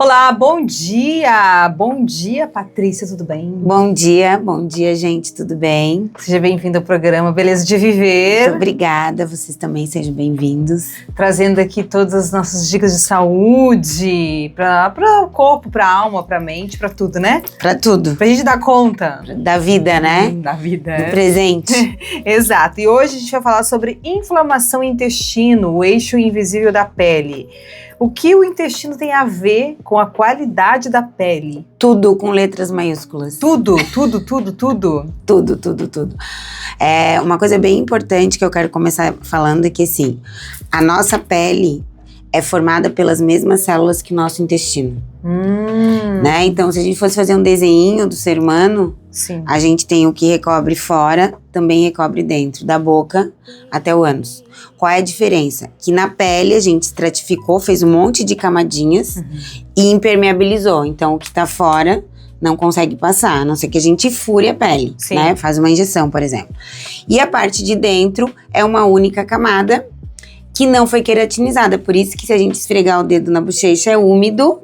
Olá, bom dia! Bom dia, Patrícia, tudo bem? Bom dia, gente, tudo bem? Seja bem-vinda ao programa Beleza de Viver. Muito obrigada, vocês também sejam bem-vindos. Trazendo aqui todas as nossas dicas de saúde, para o corpo, para a alma, para a mente, para tudo, né? Para tudo. Pra gente dar conta. Da vida, né? Da vida. Do presente. Exato. E hoje a gente vai falar sobre inflamação intestino, o eixo invisível da pele. O que o intestino tem a ver com a qualidade da pele? Tudo com letras maiúsculas. Tudo. Tudo. Uma coisa bem importante que eu quero começar falando é que, assim, a nossa pele é formada pelas mesmas células que o nosso intestino. Né? Então, se a gente fosse fazer um desenho do ser humano, sim, a gente tem o que recobre fora, também recobre dentro, da boca até o ânus. Qual é a diferença? Que na pele a gente estratificou, fez um monte de camadinhas e impermeabilizou. Então, o que tá fora não consegue passar, a não ser que a gente fure a pele, sim, né? Faz uma injeção, por exemplo. E a parte de dentro é uma única camada que não foi queratinizada. Por isso que se a gente esfregar o dedo na bochecha é úmido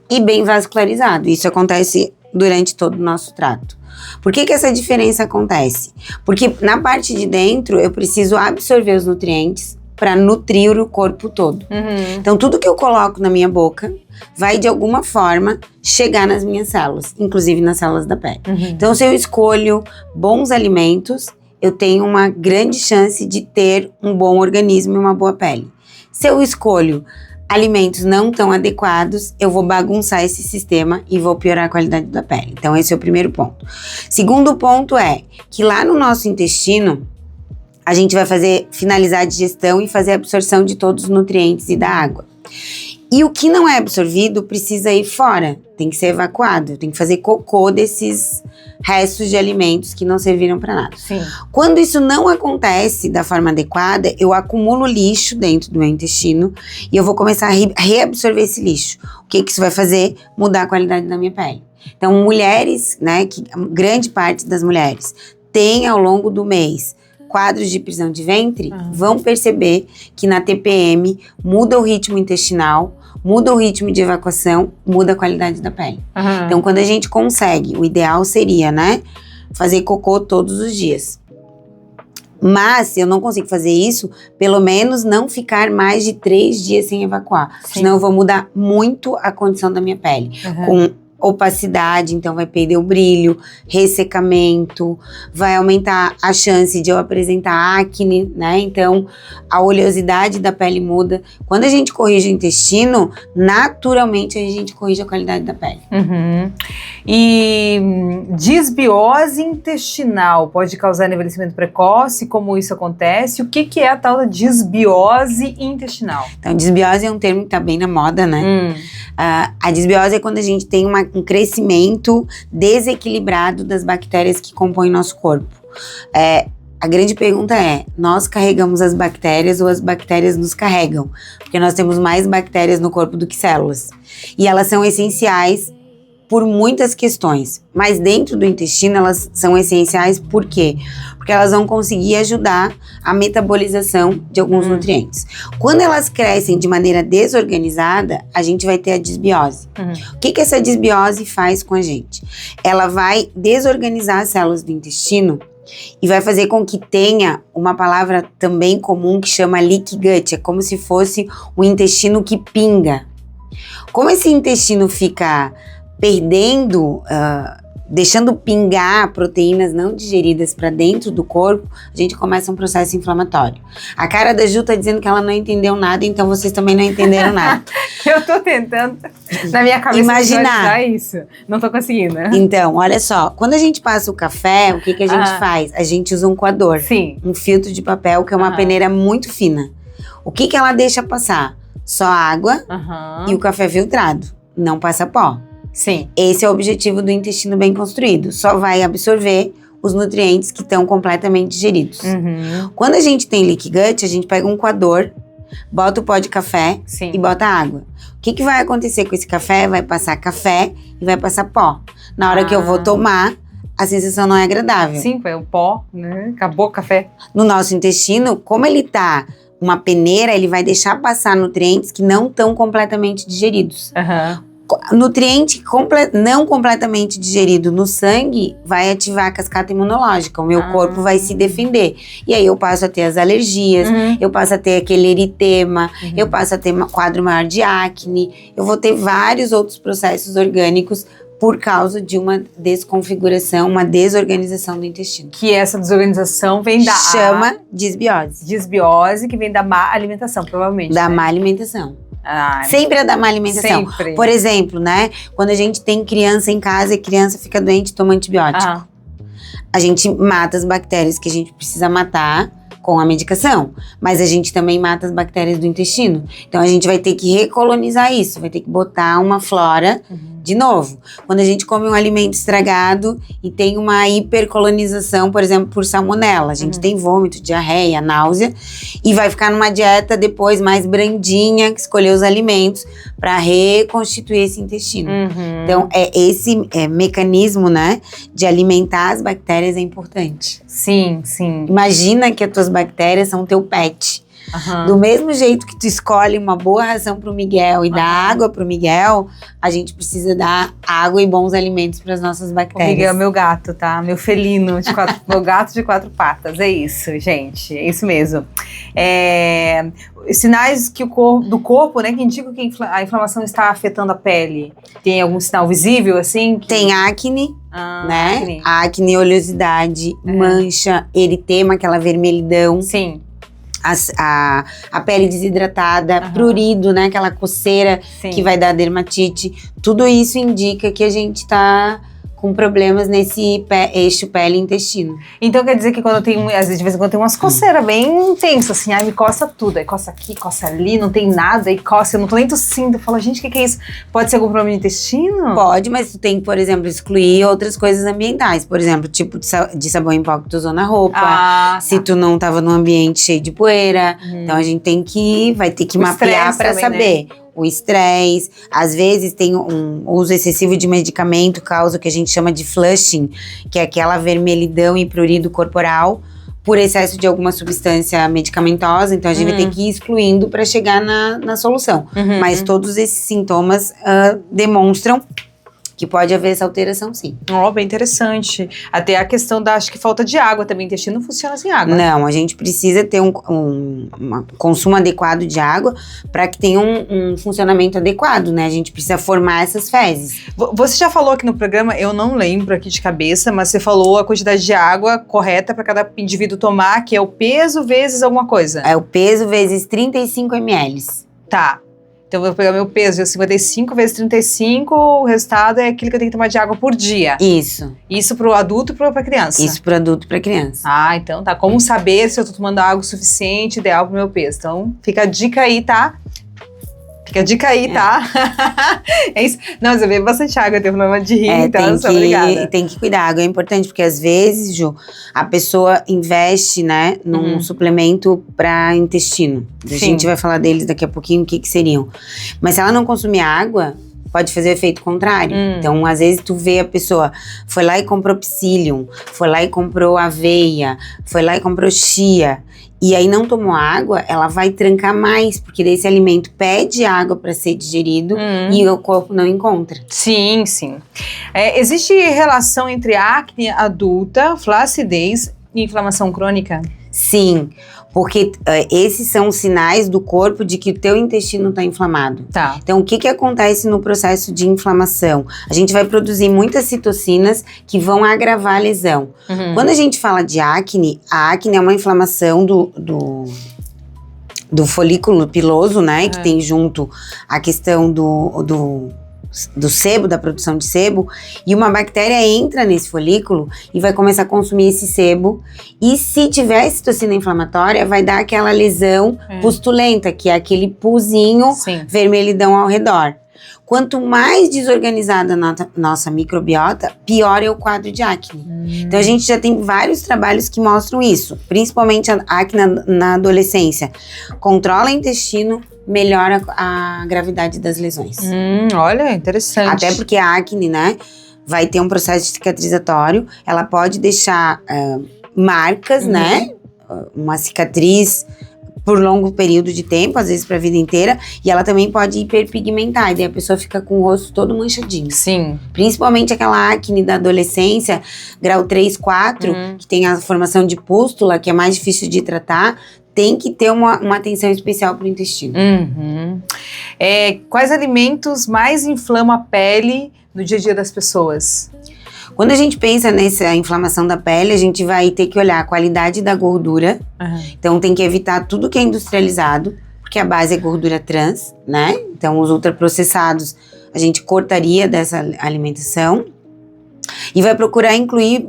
e bem vascularizado. Isso acontece durante todo o nosso trato. Por que essa diferença acontece? Porque na parte de dentro eu preciso absorver os nutrientes para nutrir o corpo todo. Então tudo que eu coloco na minha boca vai de alguma forma chegar nas minhas células, inclusive nas células da pele. Então se eu escolho bons alimentos, eu tenho uma grande chance de ter um bom organismo e uma boa pele. Se eu escolho alimentos não tão adequados, eu vou bagunçar esse sistema e vou piorar a qualidade da pele. Então esse é o primeiro ponto. Segundo ponto é que lá no nosso intestino, a gente vai finalizar a digestão e fazer a absorção de todos os nutrientes e da água. E o que não é absorvido precisa ir fora, tem que ser evacuado, tem que fazer cocô desses restos de alimentos que não serviram para nada. Sim. Quando isso não acontece da forma adequada, eu acumulo lixo dentro do meu intestino e eu vou começar a reabsorver esse lixo. O que isso vai fazer? Mudar a qualidade da minha pele. Então, mulheres, né, que grande parte das mulheres tem ao longo do mês quadros de prisão de ventre, vão perceber que na TPM muda o ritmo intestinal, muda o ritmo de evacuação, muda a qualidade da pele. Então, quando a gente consegue, o ideal seria, né, fazer cocô todos os dias. Mas, se eu não consigo fazer isso, pelo menos não ficar mais de 3 dias sem evacuar. Sim. Senão eu vou mudar muito a condição da minha pele. Com opacidade, então vai perder o brilho, ressecamento, vai aumentar a chance de eu apresentar acne, né? Então, a oleosidade da pele muda. Quando a gente corrige o intestino, naturalmente a gente corrige a qualidade da pele. E disbiose intestinal pode causar envelhecimento precoce? Como isso acontece? O que é a tal da disbiose intestinal? Então, disbiose é um termo que tá bem na moda, né? A disbiose é quando a gente tem um crescimento desequilibrado das bactérias que compõem nosso corpo. A grande pergunta é, nós carregamos as bactérias ou as bactérias nos carregam? Porque nós temos mais bactérias no corpo do que células. E elas são essenciais por muitas questões, mas dentro do intestino elas são essenciais por quê? Porque elas vão conseguir ajudar a metabolização de alguns nutrientes. Quando elas crescem de maneira desorganizada, a gente vai ter a disbiose. O que essa disbiose faz com a gente? Ela vai desorganizar as células do intestino e vai fazer com que tenha uma palavra também comum que chama leaky gut, é como se fosse o intestino que pinga. Como esse intestino fica perdendo, deixando pingar proteínas não digeridas para dentro do corpo, a gente começa um processo inflamatório. A cara da Ju tá dizendo que ela não entendeu nada, então vocês também não entenderam nada. Eu tô tentando, na minha cabeça, imaginar isso. Não tô conseguindo. Então, olha só, quando a gente passa o café, o que a gente faz? A gente usa um coador. Sim. Um filtro de papel, que é uma peneira muito fina. O que ela deixa passar? Só água e o café filtrado. Não passa pó. Sim. Esse é o objetivo do intestino bem construído. Só vai absorver os nutrientes que estão completamente digeridos. Quando a gente tem leaky gut, a gente pega um coador, bota o pó de café e bota água. O que vai acontecer com esse café? Vai passar café e vai passar pó. Na hora que eu vou tomar, a sensação não é agradável. Sim, foi o pó, né? Acabou o café. No nosso intestino, como ele tá uma peneira, ele vai deixar passar nutrientes que não estão completamente digeridos. Nutriente não completamente digerido no sangue vai ativar a cascata imunológica. O meu corpo vai se defender. E aí eu passo a ter as alergias, eu passo a ter aquele eritema, eu passo a ter um quadro maior de acne, eu vou ter vários outros processos orgânicos por causa de uma desconfiguração, uma desorganização do intestino. Que essa desorganização vem da... Chama disbiose. Disbiose, que vem da má alimentação, provavelmente. Da né? má alimentação. Ah, Sempre é da má alimentação. Sempre. Por exemplo, né? Quando a gente tem criança em casa e criança fica doente e toma antibiótico. A gente mata as bactérias que a gente precisa matar com a medicação. Mas a gente também mata as bactérias do intestino. Então a gente vai ter que recolonizar isso. Vai ter que botar uma flora de novo. Quando a gente come um alimento estragado e tem uma hipercolonização, por exemplo, por salmonela. A gente tem vômito, diarreia, náusea. E vai ficar numa dieta depois mais brandinha, escolher os alimentos para reconstituir esse intestino. Então, esse mecanismo, né, de alimentar as bactérias é importante. Sim, sim. Imagina que as tuas bactérias são teu pet. Do mesmo jeito que tu escolhe uma boa ração pro Miguel e dá água pro Miguel, a gente precisa dar água e bons alimentos para as nossas O bactérias. Miguel é meu gato, tá? Meu felino, meu gato de 4 patas. É isso, gente. É isso mesmo. Sinais que do corpo, né, que indicam que a inflamação está afetando a pele. Tem algum sinal visível, assim? Tem acne, né? Acne. Acne, oleosidade, mancha, eritema, aquela vermelhidão. Sim. A pele desidratada, prurido, né? Aquela coceira que vai dar dermatite. Tudo isso indica que a gente tá com problemas nesse eixo pele e intestino. Então quer dizer que quando tem, às vezes de vez em quando tem umas coceiras bem intensas, assim, aí me coça tudo, aí coça aqui, coça ali, não tem nada, aí coça, eu não tô nem tossindo, eu falo, gente, o que é isso? Pode ser algum problema de intestino? Pode, mas tu tem que, por exemplo, excluir outras coisas ambientais, por exemplo, tipo de sabão em pó que tu usou na roupa, se tu não tava num ambiente cheio de poeira, então a gente vai ter que mapear pra também, saber. Né? O estresse, às vezes tem um uso excessivo de medicamento, causa o que a gente chama de flushing, que é aquela vermelhidão e prurido corporal, por excesso de alguma substância medicamentosa, então a gente vai ter que ir excluindo para chegar na solução. Mas todos esses sintomas demonstram que pode haver essa alteração, sim. Bem interessante. Até a questão da, acho que falta de água também, o intestino não funciona sem água. Não, a gente precisa ter um consumo adequado de água para que tenha um funcionamento adequado, né? A gente precisa formar essas fezes. Você já falou aqui no programa, eu não lembro aqui de cabeça, mas você falou a quantidade de água correta para cada indivíduo tomar, que é o peso vezes alguma coisa. É o peso vezes 35 ml. Tá. Então, eu vou pegar meu peso, 55 vezes 35, o resultado é aquilo que eu tenho que tomar de água por dia. Isso. Isso pro adulto e pra criança? Isso pro adulto e pra criança. Então tá. Como saber se eu tô tomando água suficiente, ideal pro meu peso? Então, fica a dica aí, tá? Fica a dica aí, tá? É isso. Não, mas eu bebo bastante água, eu tenho problema de rir, então eu sou obrigada. Tem que cuidar, a água é importante, porque às vezes, Ju, a pessoa investe, né, num suplemento para intestino. A gente vai falar deles daqui a pouquinho, o que seriam. Mas se ela não consumir água, pode fazer o efeito contrário. Então, às vezes, tu vê a pessoa foi lá e comprou psyllium, foi lá e comprou aveia, foi lá e comprou chia, e aí não tomou água, ela vai trancar mais, porque daí esse alimento pede água para ser digerido e o corpo não encontra. Sim, sim. Existe relação entre acne adulta, flacidez e inflamação crônica? Sim, porque esses são os sinais do corpo de que o teu intestino está inflamado. Tá. Então, o que acontece no processo de inflamação? A gente vai produzir muitas citocinas que vão agravar a lesão. Quando a gente fala de acne, a acne é uma inflamação do folículo piloso, né? Que tem junto a questão do sebo, da produção de sebo, e uma bactéria entra nesse folículo e vai começar a consumir esse sebo, e se tiver citocina inflamatória, vai dar aquela lesão pustulenta, que é aquele puzinho vermelhidão ao redor. Quanto mais desorganizada a nossa microbiota, pior é o quadro de acne. Então a gente já tem vários trabalhos que mostram isso, principalmente a acne na adolescência. Controla o intestino, melhora a gravidade das lesões. Olha, interessante. Até porque a acne, né, vai ter um processo cicatrizatório, ela pode deixar marcas, né, uma cicatriz por longo período de tempo, às vezes pra vida inteira, e ela também pode hiperpigmentar, e daí a pessoa fica com o rosto todo manchadinho. Sim. Principalmente aquela acne da adolescência, grau 3, 4, que tem a formação de pústula, que é mais difícil de tratar, tem que ter uma atenção especial pro intestino. Quais alimentos mais inflamam a pele no dia a dia das pessoas? Quando a gente pensa nessa inflamação da pele, a gente vai ter que olhar a qualidade da gordura. Então tem que evitar tudo que é industrializado, porque a base é gordura trans, né? Então os ultraprocessados a gente cortaria dessa alimentação. E vai procurar incluir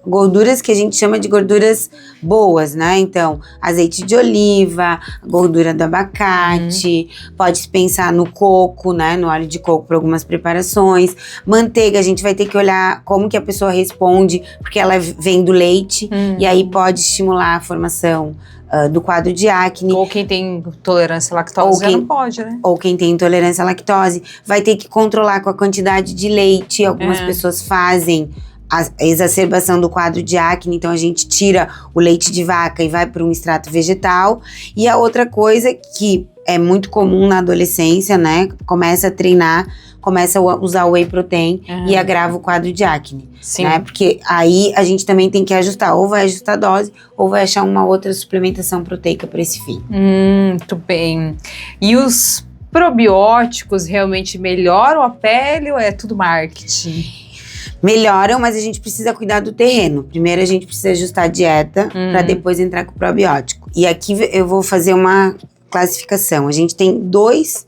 gorduras que a gente chama de gorduras boas, né? Então, azeite de oliva, gordura do abacate, pode pensar no coco, né? No óleo de coco para algumas preparações. Manteiga, a gente vai ter que olhar como que a pessoa responde, porque ela vem do leite, e aí pode estimular a formação do quadro de acne. Ou quem tem intolerância à lactose já não pode, né? Ou quem tem intolerância à lactose. Vai ter que controlar com a quantidade de leite. Algumas pessoas fazem a exacerbação do quadro de acne, então a gente tira o leite de vaca e vai para um extrato vegetal. E a outra coisa que é muito comum na adolescência, né? Começa a treinar, começa a usar o whey protein e agrava o quadro de acne. Sim. Né? Porque aí a gente também tem que ajustar, ou vai ajustar a dose, ou vai achar uma outra suplementação proteica para esse fim. Muito bem. E os probióticos realmente melhoram a pele ou é tudo marketing? Melhoram, mas a gente precisa cuidar do terreno. Primeiro a gente precisa ajustar a dieta para depois entrar com o probiótico. E aqui eu vou fazer uma classificação. A gente tem duas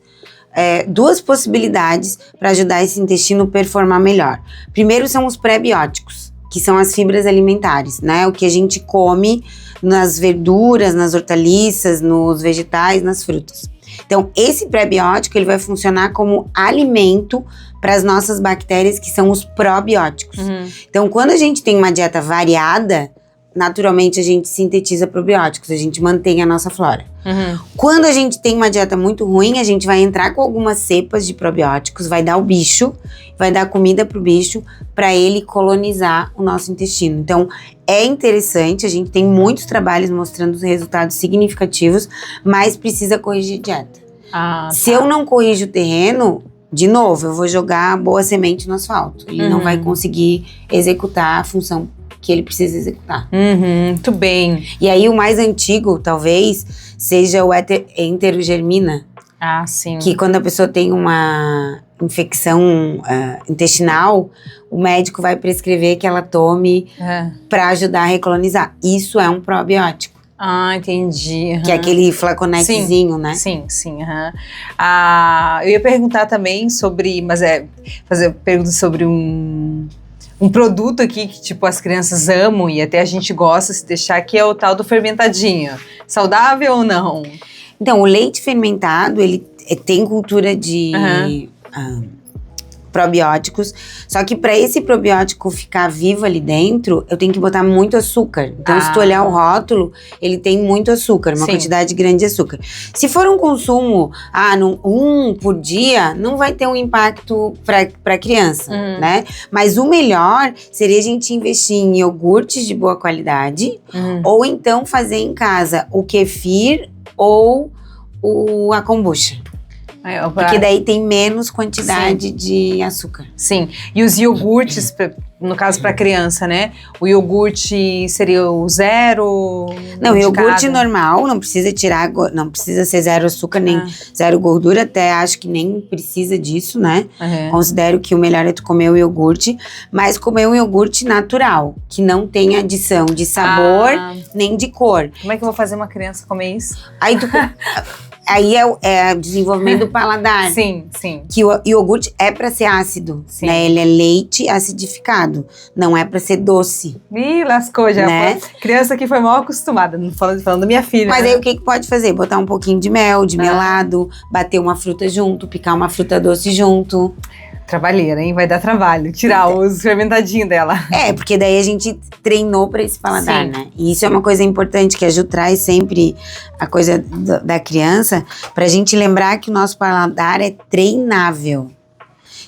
possibilidades para ajudar esse intestino a performar melhor. Primeiro são os pré-bióticos, que são as fibras alimentares, né? O que a gente come nas verduras, nas hortaliças, nos vegetais, nas frutas. Então, esse pré-biótico ele vai funcionar como alimento para as nossas bactérias, que são os probióticos. Então, quando a gente tem uma dieta variada, naturalmente a gente sintetiza probióticos, a gente mantém a nossa flora. Quando a gente tem uma dieta muito ruim, a gente vai entrar com algumas cepas de probióticos, vai dar o bicho, vai dar comida pro bicho, para ele colonizar o nosso intestino. Então, é interessante, a gente tem muitos trabalhos mostrando os resultados significativos, mas precisa corrigir a dieta. Se eu não corrijo o terreno, de novo, eu vou jogar a boa semente no asfalto. Ele não vai conseguir executar a função que ele precisa executar. Muito bem. E aí o mais antigo, talvez, seja o enterogermina. Sim. Que quando a pessoa tem uma infecção intestinal, o médico vai prescrever que ela tome para ajudar a recolonizar. Isso é um probiótico. Entendi. Que é aquele flaconetezinho, né? Sim. Eu ia perguntar também sobre, fazer pergunta sobre um produto aqui que, tipo, as crianças amam e até a gente gosta se deixar, que é o tal do fermentadinho. Saudável ou não? Então, o leite fermentado, ele tem cultura de probióticos, só que para esse probiótico ficar vivo ali dentro, eu tenho que botar muito açúcar. Então, se tu olhar o rótulo, ele tem muito açúcar, uma quantidade grande de açúcar. Se for um consumo, por dia, não vai ter um impacto para criança, né? Mas o melhor seria a gente investir em iogurtes de boa qualidade, ou então fazer em casa o kefir ou a kombucha. Porque daí tem menos quantidade de açúcar. Sim. E os iogurtes, no caso para criança, né? O iogurte seria o zero? Não, o iogurte normal, não precisa não precisa ser zero açúcar, nem zero gordura. Até acho que nem precisa disso, né? Considero que o melhor é tu comer o iogurte. Mas comer um iogurte natural, que não tem adição de sabor, nem de cor. Como é que eu vou fazer uma criança comer isso? Aí é desenvolvimento do paladar. Sim. Que o iogurte é pra ser ácido, né? Ele é leite acidificado, não é pra ser doce. Ih, lascou já. Né? Criança que foi mal acostumada, falando da minha filha. Mas aí o que pode fazer? Botar um pouquinho de mel, de melado, bater uma fruta junto, picar uma fruta doce junto. Trabalheira, hein? Vai dar trabalho. Tirar os fermentadinhos dela. Porque daí a gente treinou pra esse paladar, né? E isso é uma coisa importante, que a Ju traz sempre a coisa da criança, pra gente lembrar que o nosso paladar é treinável.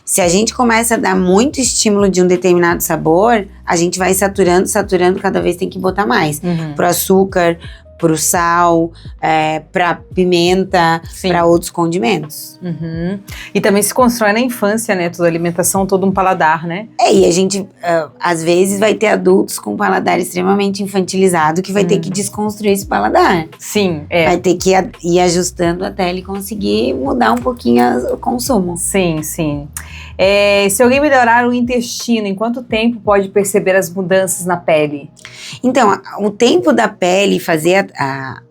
Se a gente começa a dar muito estímulo de um determinado sabor, a gente vai saturando, cada vez tem que botar mais. Pro açúcar, pro sal, pra pimenta, para outros condimentos. E também se constrói na infância, né? Toda a alimentação, todo um paladar, né? E a gente, às vezes, vai ter adultos com paladar extremamente infantilizado que vai ter que desconstruir esse paladar. Sim, Vai ter que ir ajustando até ele conseguir mudar um pouquinho o consumo. Sim, sim. Se alguém melhorar o intestino, em quanto tempo pode perceber as mudanças na pele? Então, o tempo da pele fazer a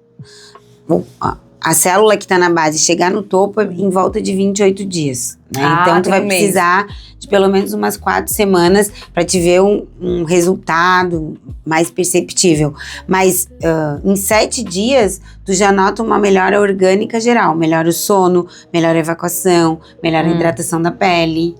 célula que está na base chegar no topo é em volta de 28 dias, né? Então, tu vai precisar de pelo menos umas 4 semanas para te ver um resultado mais perceptível. Mas em 7 dias, tu já nota uma melhora orgânica geral. Melhora o sono, melhora a evacuação, melhora a hidratação da pele.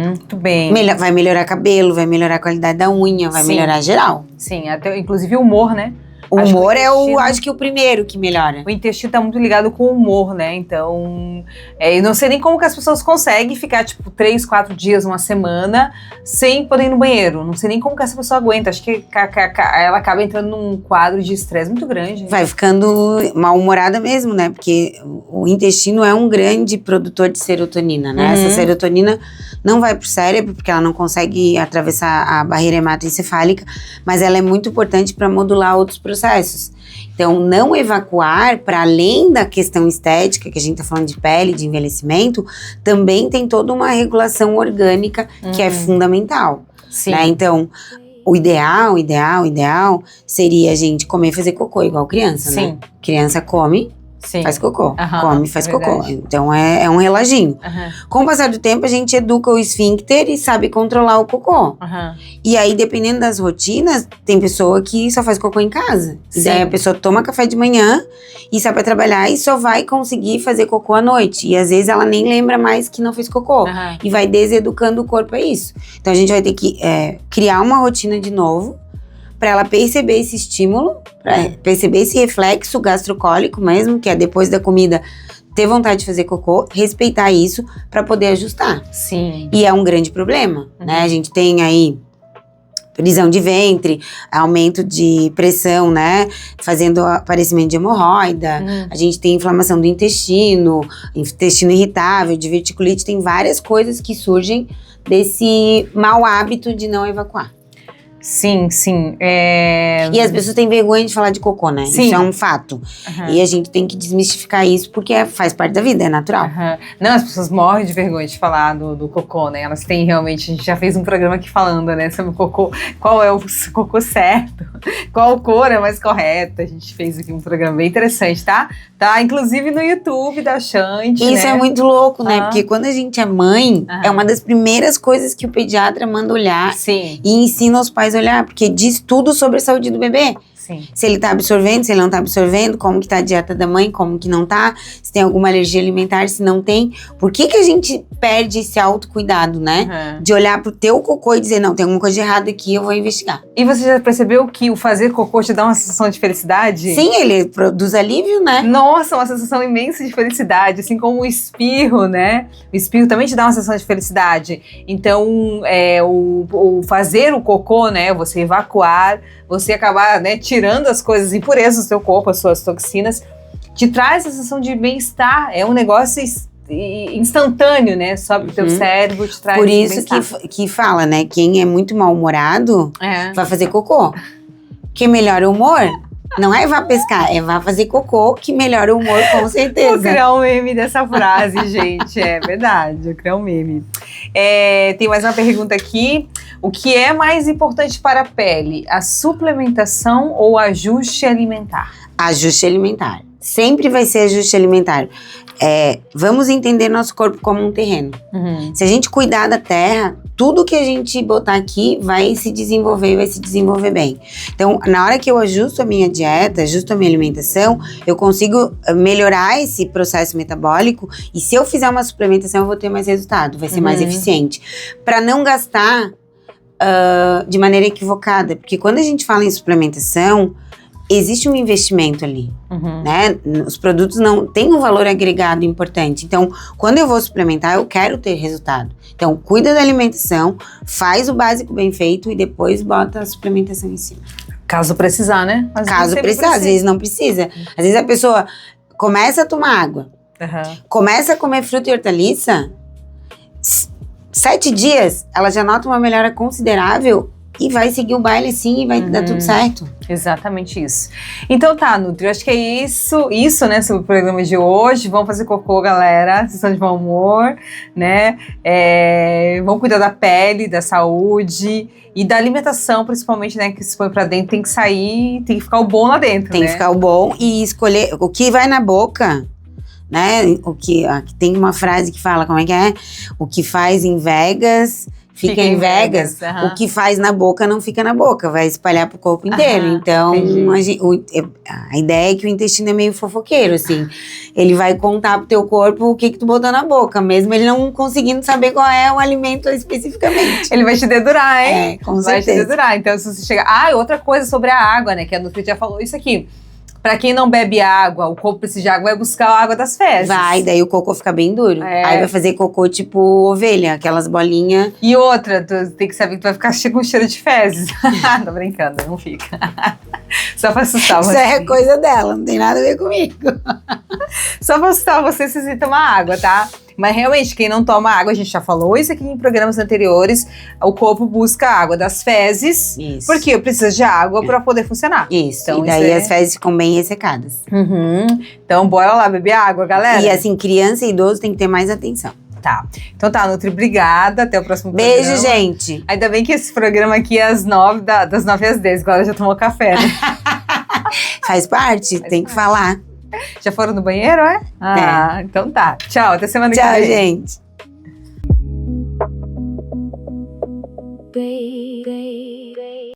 Muito bem. Vai melhorar cabelo, vai melhorar a qualidade da unha, vai melhorar geral. Sim, até inclusive o humor, né? O humor acho que o primeiro que melhora. O intestino tá muito ligado com o humor, né? Então, eu não sei nem como que as pessoas conseguem ficar, tipo, 3, 4 dias, uma semana, sem poder ir no banheiro. Não sei nem como que essa pessoa aguenta. Acho que ela acaba entrando num quadro de estresse muito grande. Vai ficando mal-humorada mesmo, né? Porque o intestino é um grande produtor de serotonina, né? Essa serotonina não vai pro cérebro, porque ela não consegue atravessar a barreira hematoencefálica, mas ela é muito importante para modular outros processos. Então, não evacuar, para além da questão estética, que a gente tá falando de pele, de envelhecimento, também tem toda uma regulação orgânica que é fundamental. Sim. Né? Então, o ideal seria a gente comer e fazer cocô, igual criança, né? Criança come, faz cocô. Come, faz cocô. Então, é um reloginho. Com o passar do tempo, a gente educa o esfíncter e sabe controlar o cocô. E aí, dependendo das rotinas, tem pessoa que só faz cocô em casa. E daí a pessoa toma café de manhã e sai pra trabalhar e só vai conseguir fazer cocô à noite. E às vezes ela nem lembra mais que não fez cocô. E vai deseducando o corpo a isso. Então, a gente vai ter que criar uma rotina de novo, para ela perceber esse estímulo, perceber esse reflexo gastrocólico mesmo, que é depois da comida ter vontade de fazer cocô, respeitar isso para poder ajustar. Sim. E é um grande problema, né? A gente tem aí prisão de ventre, aumento de pressão, né? Fazendo aparecimento de hemorroida. A gente tem inflamação do intestino irritável, diverticulite, tem várias coisas que surgem desse mau hábito de não evacuar. Sim, sim. E as pessoas têm vergonha de falar de cocô, né? Sim. Isso é um fato. E a gente tem que desmistificar isso, porque faz parte da vida, é natural. Não, as pessoas morrem de vergonha de falar do cocô, né? Elas têm realmente, a gente já fez um programa aqui falando, né, sobre o cocô, qual é o cocô certo, qual cor é mais correta. A gente fez aqui um programa bem interessante, tá? Tá, inclusive no YouTube da Chante, Isso é muito louco, né? Porque quando a gente é mãe, é uma das primeiras coisas que o pediatra manda olhar. Sim. E ensina os pais a olhar, porque diz tudo sobre a saúde do bebê. Sim. Se ele tá absorvendo, se ele não tá absorvendo, como que tá a dieta da mãe, como que não tá, se tem alguma alergia alimentar, se não tem. Por que a gente perde esse autocuidado, né? De olhar pro teu cocô e dizer, não, tem alguma coisa de errado aqui, eu vou investigar. E você já percebeu que o fazer cocô te dá uma sensação de felicidade? Sim, ele produz alívio, né? Nossa, uma sensação imensa de felicidade, assim como o espirro, né? O espirro também te dá uma sensação de felicidade. Então, o fazer o cocô, né? Você evacuar, você acabar, né, tirando as coisas impurezas do seu corpo, as suas toxinas, te traz a sensação de bem-estar. É um negócio instantâneo, né? Sobe o teu cérebro, te traz. Por isso que fala, né? Quem é muito mal-humorado vai fazer cocô. Quem melhora o humor não é vá pescar, é vá fazer cocô, que melhora o humor com certeza. Vou criar um meme dessa frase, gente. É verdade, vou criar um meme. Tem mais uma pergunta aqui. O que é mais importante para a pele? A suplementação ou ajuste alimentar? Ajuste alimentar. Sempre vai ser ajuste alimentar. Vamos entender nosso corpo como um terreno. Se a gente cuidar da terra, tudo que a gente botar aqui vai se desenvolver e vai se desenvolver bem. Então, na hora que eu ajusto a minha dieta, ajusto a minha alimentação, eu consigo melhorar esse processo metabólico, e se eu fizer uma suplementação, eu vou ter mais resultado, vai ser mais eficiente. Para não gastar de maneira equivocada, porque quando a gente fala em suplementação, existe um investimento ali, né? Os produtos não têm um valor agregado importante. Então, quando eu vou suplementar, eu quero ter resultado. Então, cuida da alimentação, faz o básico bem feito e depois bota a suplementação em cima. Caso precisar, né? Mas Caso precisar, às vezes não precisa. Às vezes a pessoa começa a tomar água, começa a comer fruta e hortaliça, 7 dias ela já nota uma melhora considerável e vai seguir o baile sim e vai dar tudo certo. Exatamente isso. Então tá, Nutri, eu acho que é isso, né, sobre o programa de hoje. Vamos fazer cocô, galera, vocês estão de bom humor, né? Vamos cuidar da pele, da saúde e da alimentação, principalmente, né, que se põe pra dentro, tem que sair, tem que ficar o bom lá dentro, Tem né? que ficar o bom e escolher o que vai na boca, né? Aqui tem uma frase que fala, como é que é? O que faz em Vegas fica em Vegas. O que faz na boca não fica na boca, vai espalhar pro corpo inteiro. Então, a ideia é que o intestino é meio fofoqueiro, assim. Ele vai contar pro teu corpo o que tu botou na boca, mesmo ele não conseguindo saber qual é o alimento especificamente. Ele vai te dedurar, hein? Com certeza. Vai te dedurar. Então, se você chegar... outra coisa sobre a água, né? Que a Nutri já falou isso aqui. Pra quem não bebe água, o corpo precisa de água, vai buscar a água das fezes. Vai, daí o cocô fica bem duro. Aí vai fazer cocô tipo ovelha, aquelas bolinhas. E outra, tu tem que saber que tu vai ficar com cheiro de fezes. Tô brincando, não fica. Só pra assustar você. Isso é coisa dela, não tem nada a ver comigo. Só pra assustar você se você tomar água, tá? Mas realmente, quem não toma água, a gente já falou isso aqui em programas anteriores, o corpo busca a água das fezes, porque precisa de água para poder funcionar. Isso, então, e daí as fezes ficam bem ressecadas. Então, bora lá beber água, galera. E assim, criança e idoso tem que ter mais atenção. Tá. Então tá, Nutri, obrigada. Até o próximo Beijo, programa. gente. Ainda bem que esse programa aqui é às 9, das 9 às 10, agora já tomou café, né? Faz parte, tem que falar. Já foram no banheiro, é? Então tá. Tchau, até semana que vem. Tchau, gente.